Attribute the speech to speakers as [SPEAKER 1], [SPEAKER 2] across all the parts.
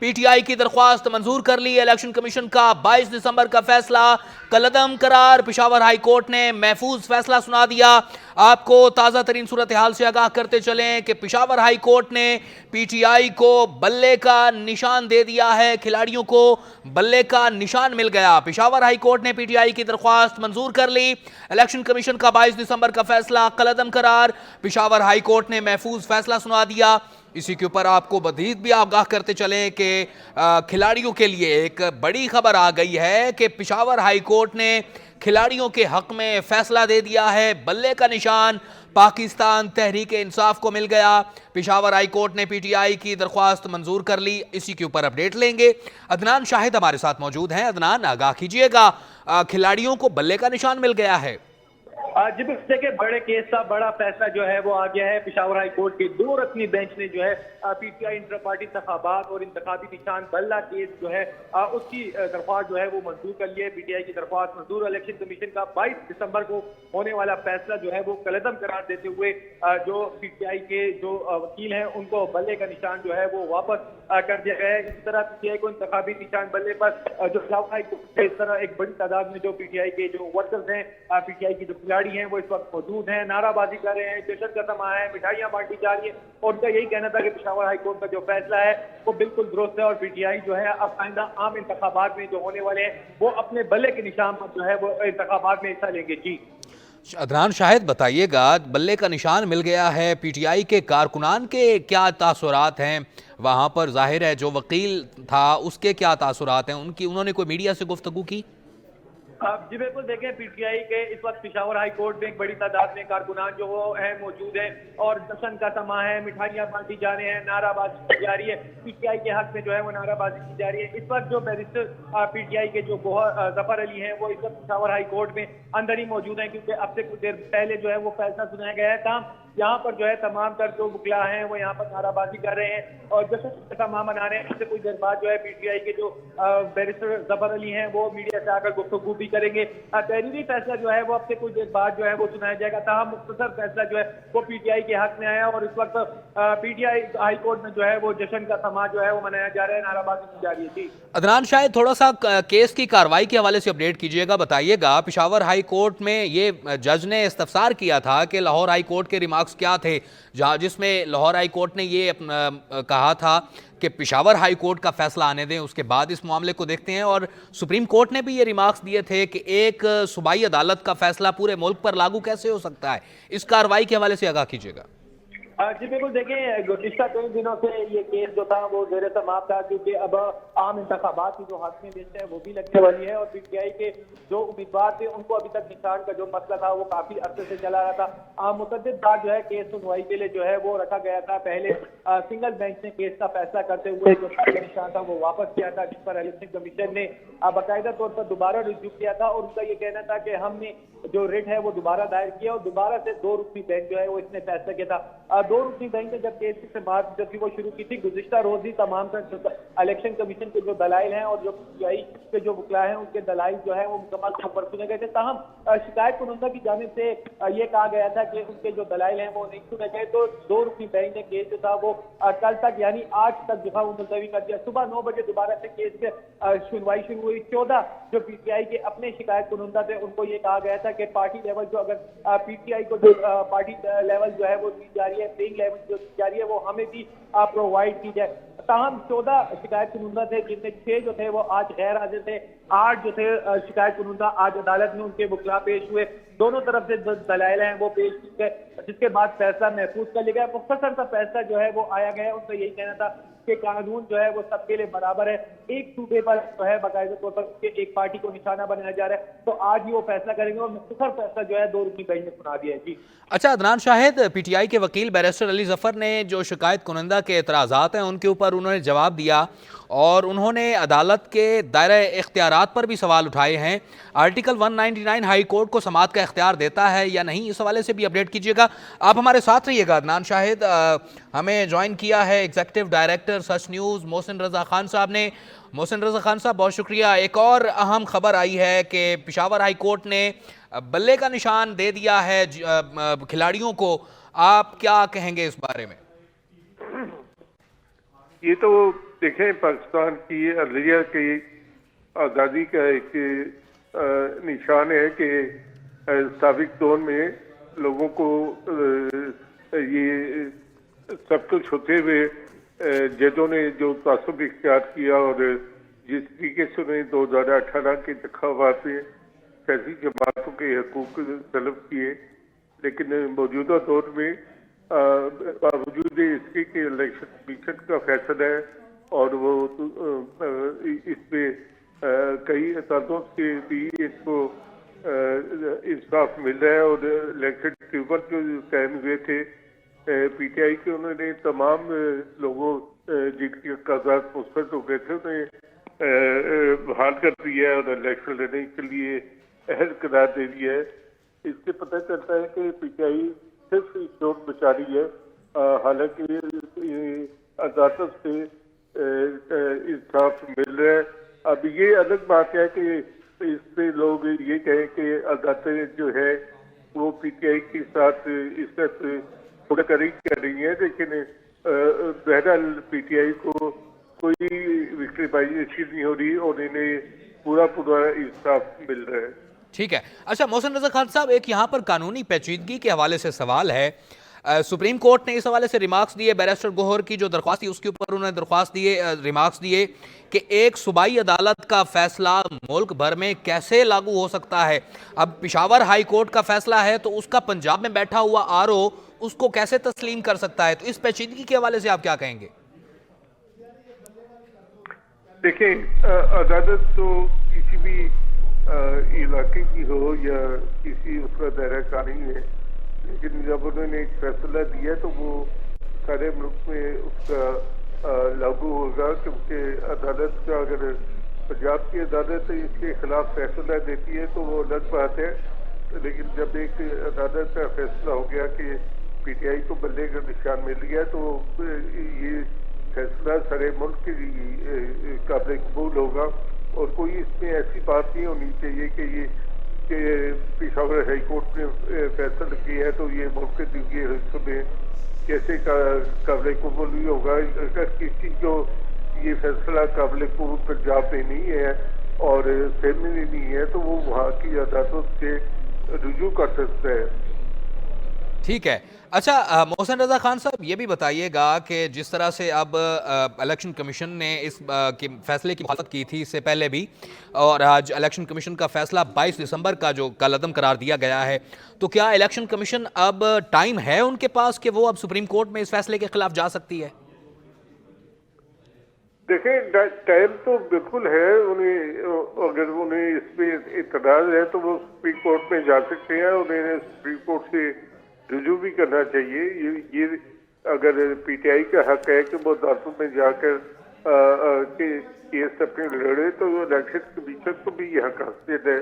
[SPEAKER 1] PTI की दरख्वास्त मंजूर कर ली। इलेक्शन कमीशन का 22 दिसंबर का फैसला कलअदम करार। पेशावर हाई कोर्ट ने महफूज फैसला सुना दिया। आपको ताज़ा तरीन सूरत हाल से आगाह करते चलें कि पेशावर हाई कोर्ट ने पीटीआई को बल्ले का निशान दे दिया है। खिलाड़ियों को बल्ले का निशान मिल गया। पेशावर हाई कोर्ट ने पीटीआई की दरख्वास्त मंजूर कर ली। इलेक्शन कमीशन का 22 दिसंबर का फैसला कलअदम करार। पेशावर हाई कोर्ट ने महफूज फैसला सुना दिया। इसी के ऊपर आपको मजीद भी आगाह करते चलें कि खिलाड़ियों के लिए एक बड़ी खबर आ गई है कि पेशावर हाई कोर्ट ने खिलाड़ियों के हक में फैसला दे दिया है। बल्ले का निशान पाकिस्तान तहरीक इंसाफ को मिल गया। पेशावर हाई कोर्ट ने पीटीआई की दरख्वास्त मंजूर कर ली। इसी के ऊपर अपडेट लेंगे। अदनान शाहिद हमारे साथ मौजूद हैं। अदनान, आगाह कीजिएगा, खिलाड़ियों को बल्ले का निशान मिल गया है।
[SPEAKER 2] जी देखिए, बड़े केस का बड़ा फैसला जो है वो आ गया है। पेशावर हाई कोर्ट के 2 रकनी बेंच ने जो है पीटीआई इंटर पार्टी इंतखाबात और इंतखाबी निशान बल्ला केस जो है उसकी दरख्वास्त जो है वो मंजूर कर ली है। पीटीआई की दरख्वास्त मंजूर। इलेक्शन कमीशन का 22 दिसंबर को होने वाला फैसला जो है वो कलअदम करार देते हुए जो पीटीआई के जो वकील हैं उनको बल्ले का निशान जो है वो वापस कर दिया गया है। इस तरह पीटीआई को इंतखाबी निशान बल्ले पर जो पेशावर हाई कोर्ट है, इस तरह एक बड़ी तादाद में जो पीटीआई के जो वर्कर्स हैं, पीटीआई की जो खिलाड़ी हैं वो इस वक्त मौजूद हैं, नाराबाजी कर रहे हैं, जश्न का समा है, मिठाइयां बांटी जा रही है। और उनका यही कहना था कि पेशावर हाई कोर्ट का जो फैसला है वो बिल्कुल दुरुस्त है और पीटीआई जो है अब आइंदा आम इंतखाबात में जो होने वाले हैं वो अपने बल्ले के निशान पर जो है वो इंतखाबात में हिस्सा लेंगे। जी
[SPEAKER 1] अदनान शाहिद, बताइएगा, बल्ले का निशान मिल गया है, पीटीआई के कारकुनान के क्या तासुरात हैं? वहां पर जाहिर है जो वकील था उसके क्या तासुरात हैं? उन्होंने कोई मीडिया से गुफ्तगू की?
[SPEAKER 2] जी बिल्कुल, देखें, पीटीआई के इस वक्त पेशावर हाई कोर्ट में एक बड़ी तादाद में कारकुनान जो वो है मौजूद है और जश्न का समा है, मिठाइयां बांटी जा रही है, नाराबाजी की जा रही है। पीटीआई के हक में जो है वो नाराबाजी की जा रही है। इस वक्त जो बैरिस्टर पीटीआई के जो जफर अली हैं वो इस वक्त पेशावर हाई कोर्ट में अंदर ही मौजूद हैं, क्योंकि अब से कुछ देर पहले जो है वो फैसला सुनाया गया है। यहाँ पर जो है तमाम तर जो वकला हैं वो यहाँ पर नाराबाजी कर रहे हैं और जश्न का समा मना रहे हैं। इससे कुछ देर बाद जो है पीटीआई के जो बैरिस्टर जफर अली हैं वो मीडिया से आकर गुफ्तगू भी करेंगे। तहरीरी फैसला जो है वो अब से कुछ देर बाद जो है वो सुनाया जाएगा। ताहम मुख्तसर फैसला जो है वो पीटीआई के हक में आया और इस वक्त पीटीआई हाई कोर्ट में जो है वो जश्न का समा जो है वो मनाया जा रहा है, नाराबाजी की जा रही है।
[SPEAKER 1] अदनान शायद थोड़ा सा केस की कार्रवाई के हवाले से अपडेट कीजिएगा। बताइएगा, पेशावर हाई कोर्ट में ये जज ने इस्तफसार किया था कि लाहौर हाई कोर्ट के रिमार्क्स क्या थे, जिसमें लाहौर हाई कोर्ट ने ये कहा था कि पेशावर हाई कोर्ट का फैसला आने दें, उसके बाद इस मामले को देखते हैं। और सुप्रीम कोर्ट ने भी ये रिमार्क्स दिए थे कि एक सूबाई अदालत का फैसला पूरे मुल्क पर लागू कैसे हो सकता है। इस कार्रवाई के हवाले से आगाह कीजिएगा।
[SPEAKER 2] जी बिल्कुल, देखें, गुज़िश्ता कई दिनों से ये केस जो था वो ज़ेर समाप्त था, क्योंकि अब आम इंतखाबात की जो हातमी लिस्ट है वो भी लगने वाली है और पीटीआई के जो उम्मीदवार थे उनको अभी तक निशान का जो मसला था वो काफी अरसे से चला रहा था। मुतअद्दिद बार जो है केस सुनवाई के लिए जो है वो रखा गया था। पहले सिंगल बेंच ने केस का फैसला करते हुए जो निशान था वो वापस किया था, जिस पर इलेक्शन कमीशन ने बाकायदा तौर पर दोबारा रिव्यू किया था और उनका ये कहना था कि हमने जो रिट है वो दोबारा दायर किया और दोबारा से 2 रुकनी बेंच जो है वो इसने फैसला किया था। 2 रुकनी बेंच ने जब केस से बात जब वो शुरू की थी, गुज़िश्ता रोज ही तमाम इलेक्शन कमीशन के जो दलाइल हैं और जो पीटीआई के जो वकला हैं उनके दलाइल जो है वो मुकम्मल तौर पर सुने गए थे। ताहम शिकायत कुनंदा की जानिब से ये कहा गया था कि उनके जो दलाइल हैं वो नहीं सुने गए, तो 2 रुकनी बेंच ने केस जो था वो कल तक यानी आज तक जो था वो मुलतवी कर दिया। सुबह 9 बजे दोबारा से केस से सुनवाई शुरू हुई। 14 जो पीटीआई के अपने शिकायत कुनंदा थे उनको ये कहा गया था कि पार्टी लेवल जो अगर पीटीआई को जो पार्टी लेवल जो है वो दी जा रही है, प्लेइंग लेवल जो दी जा रही है वो हमें भी प्रोवाइड की जाए। ताहम 14 शिकायत कुनंदा थे, जिनमें 6 जो थे वो आज गैर हाजिर थे। 8 जो थे शिकायत कुनंदा आज अदालत में उनके वकला पेश हुए। दोनों तरफ से जो दलाइल हैं वो पेश किए गए, जिसके बाद फैसला महफूज कर लिया गया। मुख्तसर सा फैसला जो है वो आया गया। उनका यही कहना था कि कानून जो है वो सबके लिए बराबर है। एक सूबे पर जो है बाकायदा तौर पर एक पार्टी को निशाना बनाया जा रहा है, तो आज ही वो फैसला करेंगे और मुख्तसर फैसला जो है 2 रुकनी बेंच ने सुना दिया है। जी
[SPEAKER 1] अच्छा अदनान शाहिद, पीटीआई के वकील बैरिस्टर अली जफर ने जो शिकायत कुनंदा के एतराज़ात हैं उनके ऊपर उन्होंने जवाब दिया और उन्होंने अदालत के दायरे इख्तियारात पर भी सवाल उठाए हैं। आर्टिकल 199 हाई कोर्ट को समाअत का इख्तियार देता है या नहीं, इस हवाले से भी अपडेट कीजिएगा। आप हमारे साथ रहिएगा। अदनान शाहिद, हमें ज्वाइन किया है एग्जीक्यूटिव डायरेक्टर सच न्यूज़ मोहसिन रजा खान साहब ने। मोहसिन रजा खान साहब, बहुत शुक्रिया। एक और अहम खबर आई है कि पेशावर हाई कोर्ट ने बल्ले का निशान दे दिया है खिलाड़ियों को। आप क्या कहेंगे इस बारे में?
[SPEAKER 3] ये तो देखें, पाकिस्तान की अदलिया की आज़ादी का एक निशान है कि साबिक दौर में लोगों को ये सब कुछ होते हुए जजों ने जो तासुब इख्तियार किया और जिस तरीके से उन्हें 2018 के इंतखाबात में सियासी जमातों के हकूक तलब किए, लेकिन मौजूदा दौर में बावजूद इसके कि इलेक्शन कमीशन का फैसला है और वो इसमें कई अदालतों से भी इसको इंसाफ मिल रहा है और इलेक्शन ट्रिब्यूनल जो कायम हुए थे पीटीआई के, उन्होंने तमाम लोगों जिनके कागजात मुस्तरद हो गए थे उन्हें बहाल कर दिया है और इलेक्शन लड़ने के लिए अहल करार दे दिया है। इससे पता चलता है कि पीटीआई सिर्फ चोट बचा रही है, हालांकि अदालतों से इंसाफ मिल रहा है। अब ये अलग बात है कि इस पे लोग ये कहें कि अदालतें जो है वो पीटीआई के साथ इस तरह थोड़ा कर रही है, लेकिन बहरहाल पीटीआई को कोई विक्ट्रीबाजी अच्छी नहीं हो रही और इन्हें पूरा इंसाफ मिल रहा है।
[SPEAKER 1] ठीक है। अच्छा मोहसिन रजा खान साहब, एक यहाँ पर कानूनी पेचीदगी के हवाले से सवाल है। सुप्रीम कोर्ट ने इस हवाले से रिमार्क्स दिए, बैरिस्टर गोहर की जो दरख्वास्त थी उसके ऊपर उन्होंने दरख्वास्त दिए, रिमार्क्स दिए कि एक सूबाई अदालत का फैसला मुल्क भर में कैसे लागू हो सकता है। अब पिशावर हाई कोर्ट का फैसला है तो उसका पंजाब में बैठा हुआ आरओ उसको कैसे तस्लीम कर सकता है। तो इस पेचीदगी के हवाले से आप क्या कहेंगे?
[SPEAKER 3] देखिए, अदालत तो किसी भी इलाके की हो या किसी उसका दायरा का नहीं है, लेकिन जब उन्होंने एक फैसला दिया तो वो सारे मुल्क में उसका लागू होगा, क्योंकि अदालत का अगर पंजाब की अदालत इसके खिलाफ फैसला देती है तो वो अलग बात है, लेकिन जब एक अदालत का फैसला हो गया कि पीटीआई को बल्ले का निशान मिल गया तो ये फैसला सारे मुल्क के लिए काबिल कबूल होगा और कोई इसमें ऐसी बात नहीं होनी चाहिए कि ये कि पिशावर हाई कोर्ट ने फैसला किया है तो ये मुल्क के दूसरे हिस्सों में कैसे काबिल कबूल भी होगा। अगर किसी को ये फैसला काबिल कबूल पंजाब में नहीं है और सेम में नहीं है तो वो वहाँ की अदालतों से रुजू कर सकता है।
[SPEAKER 1] ठीक है। अच्छा मोहसिन रजा खान साहब, ये भी बताइएगा कि जिस तरह से अब इलेक्शन कमीशन ने इस फैसले की मुखालफत की थी इससे पहले भी, और आज इलेक्शन कमीशन का फैसला 22 दिसंबर का जो कलअदम करार दिया गया है, तो क्या इलेक्शन कमीशन अब टाइम है उनके पास कि वो अब सुप्रीम कोर्ट में इस फैसले के खिलाफ जा सकती है?
[SPEAKER 3] देखें, टाइम तो बिल्कुल है, उन्हें अगर उन्हें इसमें इतराज है तो वो सुप्रीम कोर्ट में जा सकते हैं, उन्हें सुप्रीम कोर्ट से रुजू भी करना चाहिए। ये अगर पीटीआई का हक है कि वो अदालतों में जाकर केस अपने लड़े तो इलेक्शन कमीशन को भी यह हक हासिल है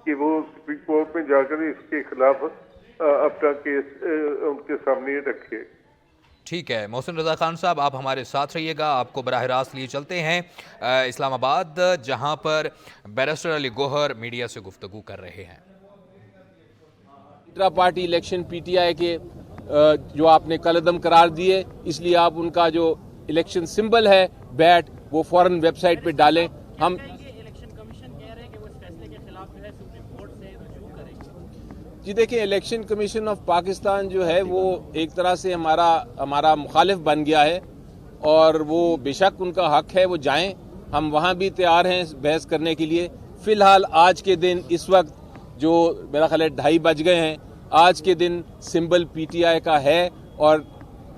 [SPEAKER 3] कि वो सुप्रीम कोर्ट में जाकर इसके खिलाफ अपना केस उनके सामने रखे।
[SPEAKER 1] ठीक है मोहसिन रजा खान साहब, आप हमारे साथ रहिएगा, आपको बराह रास्त लिए चलते हैं इस्लामाबाद, जहां पर बैरिस्टर अली गोहर मीडिया से गुफ्तगू कर रहे हैं।
[SPEAKER 4] इंट्रा पार्टी इलेक्शन पीटीआई के जो आपने कलअदम करार दिए, इसलिए आप उनका जो इलेक्शन सिंबल है बैट वो फौरन वेबसाइट पे डालें। हम
[SPEAKER 5] इलेक्शन कमीशन कह रहे हैं कि वो इस फैसले के खिलाफ जो है सुप्रीम कोर्ट से रुजू करेंगे।
[SPEAKER 4] जी देखिए, इलेक्शन कमीशन ऑफ पाकिस्तान जो है वो एक तरह से हमारा मुखालिफ बन गया है और वो बेशक उनका हक है, वो जाएं, हम वहां भी तैयार हैं बहस करने के लिए। फिलहाल आज के दिन इस वक्त जो मेरा ख्याल है 2:30 बज गए हैं, आज के दिन सिंबल पीटीआई का है और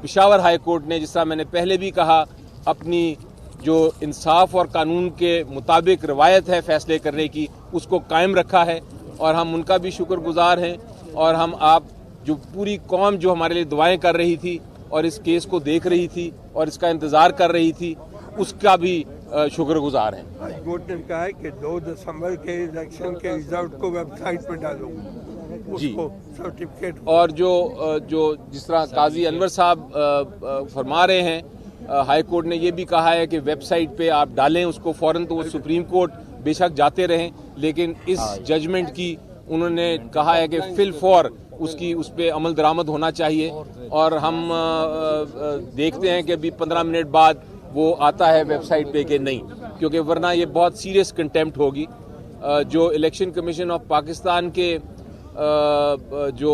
[SPEAKER 4] पिशावर हाई कोर्ट ने, जिस तरह मैंने पहले भी कहा, अपनी जो इंसाफ और कानून के मुताबिक रवायत है फैसले करने की उसको कायम रखा है और हम उनका भी शुक्रगुजार हैं। और हम आप जो पूरी कौम जो हमारे लिए दुआएं कर रही थी और इस केस को देख रही थी और इसका इंतजार कर रही थी, उसका भी शुक्रगुजार हैं।
[SPEAKER 6] हाई कोर्ट ने कहा है कि 2 दिसंबर के इलेक्शन के रिजल्ट को वेबसाइट पर डालो, उसको सर्टिफिकेट।
[SPEAKER 4] और जो जिस तरह काजी अनवर साहब फरमा रहे हैं, हाई कोर्ट ने ये भी कहा है कि वेबसाइट पे आप डालें उसको फौरन, तो वो सुप्रीम कोर्ट बेशक जाते रहें, लेकिन इस जजमेंट की उन्होंने कहा है कि फिल फॉर उस पर अमल दरामद होना चाहिए। और हम देखते हैं कि अभी 15 मिनट बाद वो आता है वेबसाइट पे कि नहीं, क्योंकि वरना ये बहुत सीरियस कंटेम्प्ट होगी। जो इलेक्शन कमीशन ऑफ पाकिस्तान के जो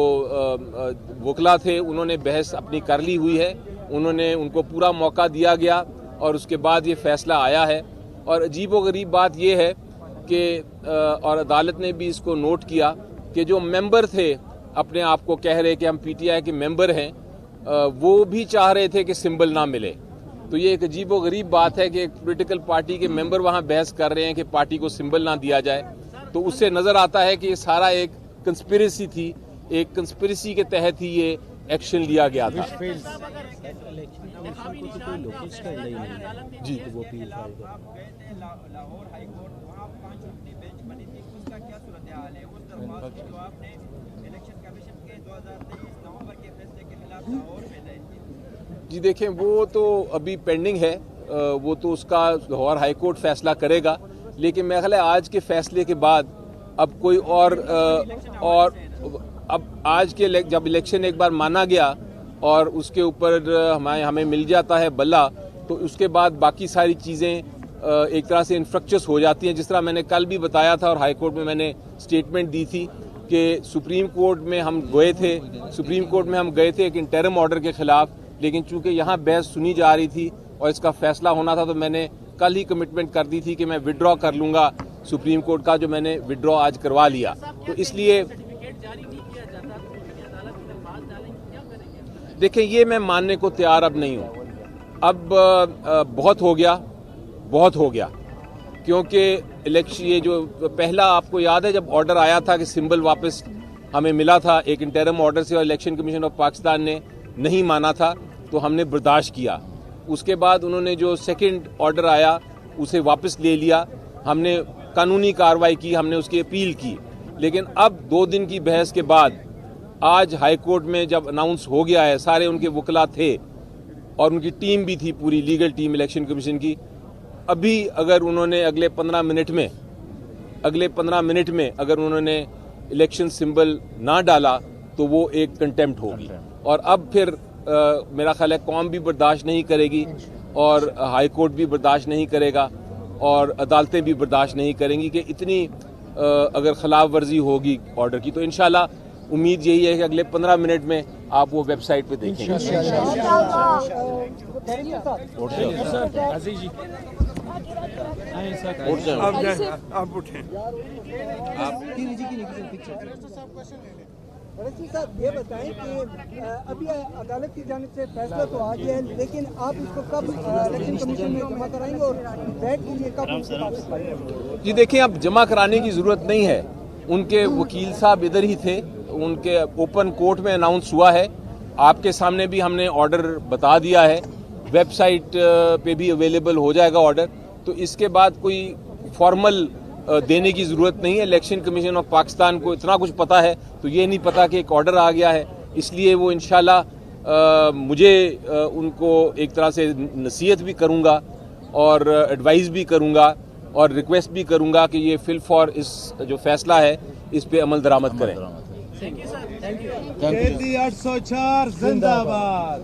[SPEAKER 4] वकला थे उन्होंने बहस अपनी कर ली हुई है, उनको पूरा मौका दिया गया और उसके बाद ये फैसला आया है। और अजीबोगरीब बात ये है कि और अदालत ने भी इसको नोट किया कि जो मेंबर थे अपने आप को कह रहे कि हम पीटीआई के मेंबर हैं, वो भी चाह रहे थे कि सिंबल ना मिले। तो ये एक अजीबोगरीब बात है कि एक पॉलिटिकल पार्टी के मेंबर वहां बहस कर रहे हैं कि पार्टी को सिंबल ना दिया जाए। तो उससे नजर आता है कि ये सारा एक कंस्पिरेसी थी, एक कंस्पिरेसी के तहत ही ये एक्शन लिया गया था। जी जी देखें, वो तो अभी पेंडिंग है, वो तो उसका लाहौर हाई कोर्ट फैसला करेगा। लेकिन मेरा ख्याल है आज के फैसले के बाद अब कोई और अब आज के जब इलेक्शन एक बार माना गया और उसके ऊपर हमें मिल जाता है बल्ला, तो उसके बाद बाकी सारी चीज़ें एक तरह से इंफ्रक्चर्स हो जाती हैं। जिस तरह मैंने कल भी बताया था और हाई कोर्ट में मैंने स्टेटमेंट दी थी कि सुप्रीम कोर्ट में हम गए थे एक इंटरिम ऑर्डर के खिलाफ, लेकिन चूंकि यहाँ बहस सुनी जा रही थी और इसका फैसला होना था, तो मैंने कल ही कमिटमेंट कर दी थी कि मैं विड्रॉ कर लूंगा सुप्रीम कोर्ट का, जो मैंने विड्रॉ आज करवा लिया। तो इसलिए देखें, ये मैं मानने को तैयार अब नहीं हूँ। अब बहुत हो गया, क्योंकि इलेक्शन ये जो पहला आपको याद है जब ऑर्डर आया था कि सिंबल वापस हमें मिला था एक इंटरिम ऑर्डर से और इलेक्शन कमीशन ऑफ पाकिस्तान ने नहीं माना था, तो हमने बर्दाश्त किया। उसके बाद उन्होंने जो सेकंड ऑर्डर आया उसे वापस ले लिया, हमने कानूनी कार्रवाई की, हमने उसकी अपील की। लेकिन अब 2 दिन की बहस के बाद आज हाई कोर्ट में जब अनाउंस हो गया है, सारे उनके वकला थे और उनकी टीम भी थी, पूरी लीगल टीम इलेक्शन कमीशन की। अभी अगर उन्होंने अगले 15 मिनट में अगर उन्होंने इलेक्शन सिंबल ना डाला तो वो एक कंटेम्प्ट होगी। और अब फिर मेरा ख्याल है कौम भी बर्दाश्त नहीं करेगी और हाई कोर्ट भी बर्दाश्त नहीं करेगा और अदालतें भी बर्दाश्त नहीं करेंगी कि इतनी अगर खिलाफ वर्जी होगी ऑर्डर की। तो इंशाल्लाह उम्मीद यही है कि अगले 15 मिनट में आप वो वेबसाइट पे देखेंगे।
[SPEAKER 6] आप उठें।
[SPEAKER 7] साहब ये बताएं कि अभी अदालत की जानिब से फैसला तो आ गया है, लेकिन आप इसको कब इलेक्शन कमीशन में जमा कराएंगे और बैठ के लिए कब उनसे वापस करेंगे?
[SPEAKER 4] जी देखिए, अब जमा कराने की जरूरत नहीं है, उनके वकील साहब इधर ही थे, उनके ओपन कोर्ट में अनाउंस हुआ है। आपके सामने भी हमने ऑर्डर बता दिया है, वेबसाइट पे भी अवेलेबल हो जाएगा ऑर्डर। तो इसके बाद कोई फॉर्मल देने की जरूरत नहीं है। इलेक्शन कमीशन ऑफ पाकिस्तान को इतना कुछ पता है, तो ये नहीं पता कि एक ऑर्डर आ गया है, इसलिए वो इंशाल्लाह मुझे उनको एक तरह से नसीहत भी करूंगा और एडवाइस भी करूंगा और रिक्वेस्ट भी करूंगा कि ये फिल फॉर इस जो फैसला है इस पे अमल दरामद करें।
[SPEAKER 8] दिल्ली 804 जिंदाबाद।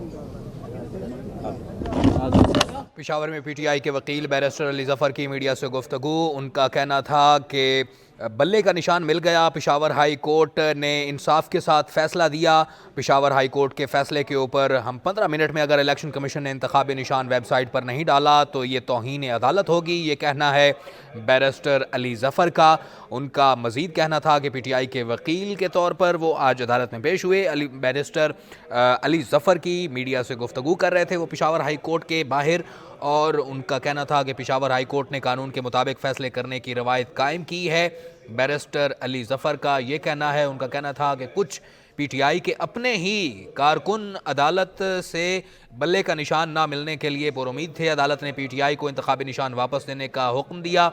[SPEAKER 1] पेशावर में पीटीआई के वकील बैरिस्टर अली जफर की मीडिया से गुफ्तगू। उनका कहना था कि बल्ले का निशान मिल गया, पेशावर हाई कोर्ट ने इंसाफ के साथ फैसला दिया। पेशावर हाई कोर्ट के फैसले के ऊपर हम 15 मिनट में अगर इलेक्शन कमीशन ने इंतखाबी निशान वेबसाइट पर नहीं डाला तो ये तौहीन अदालत होगी। ये कहना है बैरिस्टर अली जफर का। उनका मजीद कहना था कि पीटीआई के वकील के तौर पर वो आज अदालत में पेश हुए। बैरिस्टर अली जफर की मीडिया से गुफ्तगू कर रहे थे वो पेशावर हाई कोर्ट के बाहर, और उनका कहना था कि पेशावर हाई कोर्ट ने कानून के मुताबिक फैसले करने की रवायत कायम की है। बैरिस्टर अली जफर का ये कहना है, उनका कहना था कि कुछ पीटीआई के अपने ही कारकुन अदालत से बल्ले का निशान ना मिलने के लिए पुरुमीद थे। अदालत ने पीटीआई को इंतखाबी निशान वापस देने का हुक्म दिया,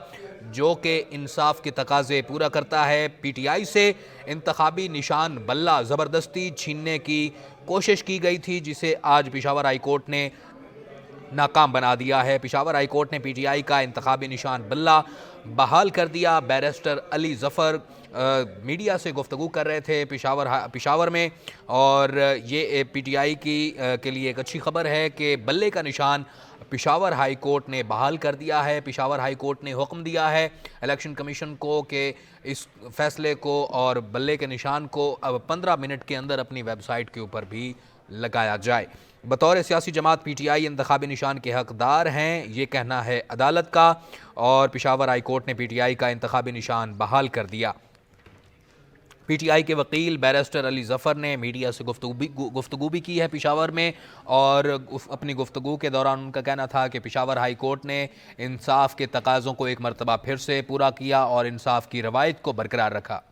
[SPEAKER 1] जो कि इंसाफ के तकाजे पूरा करता है। पीटीआई से इंतखाबी निशान बल्ला ज़बरदस्ती छीनने की कोशिश की गई थी, जिसे आज पेशावर हाई कोर्ट ने नाकाम बना दिया है। पेशावर हाई कोर्ट ने पीटीआई का इंतखाबी निशान बल्ला बहाल कर दिया। बैरिस्टर अली जफर मीडिया से गुफ्तगू कर रहे थे पेशावर में, और ये पीटीआई के लिए एक अच्छी खबर है कि बल्ले का निशान पिशावर हाई कोर्ट ने बहाल कर दिया है। पिशावर हाई कोर्ट ने हुक्म दिया है इलेक्शन कमीशन को कि इस फैसले को और बल्ले के निशान को अब 15 मिनट के अंदर अपनी वेबसाइट के ऊपर भी लगाया जाए। बतौर सियासी जमात पीटीआई इंतखाबी निशान के हकदार हैं, ये कहना है अदालत का, और पिशावर हाई कोर्ट ने पीटीआई का इंतखाबी निशान बहाल कर दिया। पीटीआई के वकील बैरिस्टर अली जफ़र ने मीडिया से गुफ्तगू भी की है पिशावर में, और अपनी गुफ्तगू के दौरान उनका कहना था कि पिशावर हाई कोर्ट ने इंसाफ के तकाज़ों को एक मरतबा फिर से पूरा किया और इंसाफ की रवायत को बरकरार रखा।